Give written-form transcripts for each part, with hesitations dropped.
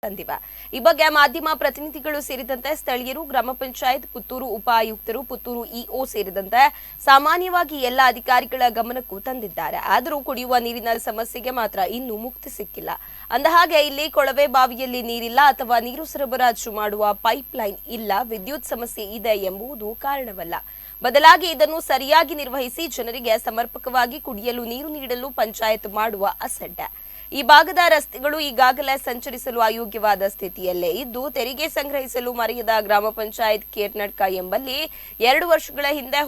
ತಂದಿವೆ। ಈ ಬಗ್ಗೆ ಮಾಧ್ಯಮ ಪ್ರತಿನಿಧಿಗಳು ಸೇರಿದಂತೆ ಸ್ಥಳೀಯರು, ಗ್ರಾಮ ಪಂಚಾಯತ್, ಪುತ್ತೂರು ಉಪ ಆಯುಕ್ತರು, ಪುತ್ತೂರು ಇಒ ಸೇರಿದಂತೆ ಸಾಮಾನ್ಯವಾಗಿ ಎಲ್ಲ ಅಧಿಕಾರಿಗಳ ಗಮನಕ್ಕೂ ತಂದಿದ್ದಾರೆ. ಆದರೂ ಕುಡಿಯುವ ನೀರಿನ ಸಮಸ್ಯೆಗೆ ಮಾತ್ರ ಇನ್ನೂ ಮುಕ್ತಿ ಸಿಕ್ಕಿಲ್ಲ. ಅಂದಹಾಗೆ ಇಲ್ಲಿ ಕೊಳವೆ ಬಾವಿಯಲ್ಲಿ ನೀರಿಲ್ಲ ಅಥವಾ ನೀರು ಸರಬರಾಜು ಮಾಡುವ ಪೈಪ್ ಲೈನ್ ಇಲ್ಲ, ವಿದ್ಯುತ್ ಸಮಸ್ಯೆ ಇದೆ ಎಂಬುದು ಕಾರಣವಲ್ಲ. ಬದಲಾಗಿ ಇದನ್ನು ಸರಿಯಾಗಿ ನಿರ್ವಹಿಸಿ ಜನರಿಗೆ ಸಮರ್ಪಕವಾಗಿ ಕುಡಿಯಲು ನೀರು ನೀಡಲು ಪಂಚಾಯತ್ ಮಾಡುವ ಅಸಡ್ಡೆ. ಈ ಭಾಗದ ರಸ್ತೆಗಳು ಈಗಾಗಲೇ ಸಂಚರಿಸಲು ಅಯೋಗ್ಯವಾದ ಸ್ಥಿತಿಯಲ್ಲೇ ಇದ್ದು, ತೆರಿಗೆ ಸಂಗ್ರಹಿಸಲು ಮರೆಯದ ಗ್ರಾಮ ಪಂಚಾಯತ್ ಕೇರ್ನಡ್ಕ ಎಂಬಲ್ಲಿ 2 ವರ್ಷಗಳ ಹಿಂದೆ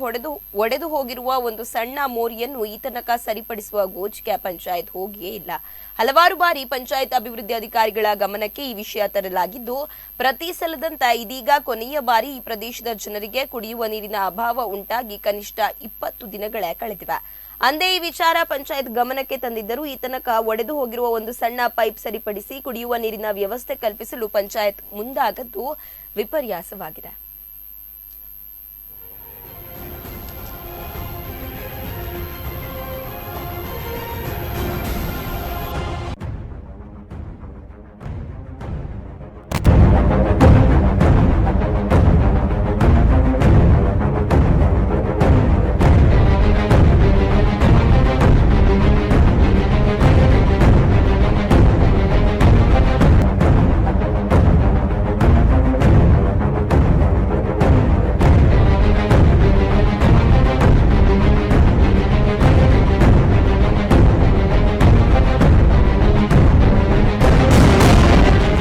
ಒಡೆದು ಹೋಗಿರುವ ಒಂದು ಸಣ್ಣ ಮೋರಿಯನ್ನು ಈ ತನಕ ಸರಿಪಡಿಸುವ ಗೋಜಿಗೆ ಪಂಚಾಯತ್ ಹೋಗಿಯೇ ಇಲ್ಲ. ಹಲವಾರು ಬಾರಿ ಪಂಚಾಯತ್ ಅಭಿವೃದ್ಧಿ ಅಧಿಕಾರಿಗಳ ಗಮನಕ್ಕೆ ಈ ವಿಷಯ ತರಲಾಗಿದ್ದು, ಪ್ರತಿ ಸಲದಂತೆ ಇದೀಗ ಕೊನೆಯ ಬಾರಿ ಈ ಪ್ರದೇಶದ ಜನರಿಗೆ ಕುಡಿಯುವ ನೀರಿನ ಅಭಾವ ಉಂಟಾಗಿ ಕನಿಷ್ಠ 20 ದಿನಗಳೇ ಕಳೆದಿವೆ. ಅಂದೇ ಈ ವಿಚಾರ ಪಂಚಾಯತ್ ಗಮನಕ್ಕೆ ತಂದಿದ್ದರೂ ಈ ತನಕ ಒಡೆದು ಹೋಗಿರುವ ಒಂದು ಸಣ್ಣ ಪೈಪ್ ಸರಿಪಡಿಸಿ ಕುಡಿಯುವ ನೀರಿನ ವ್ಯವಸ್ಥೆ ಕಲ್ಪಿಸಲು ಪಂಚಾಯತ್ ಮುಂದಾಗದ್ದು ವಿಪರ್ಯಾಸವಾಗಿದೆ.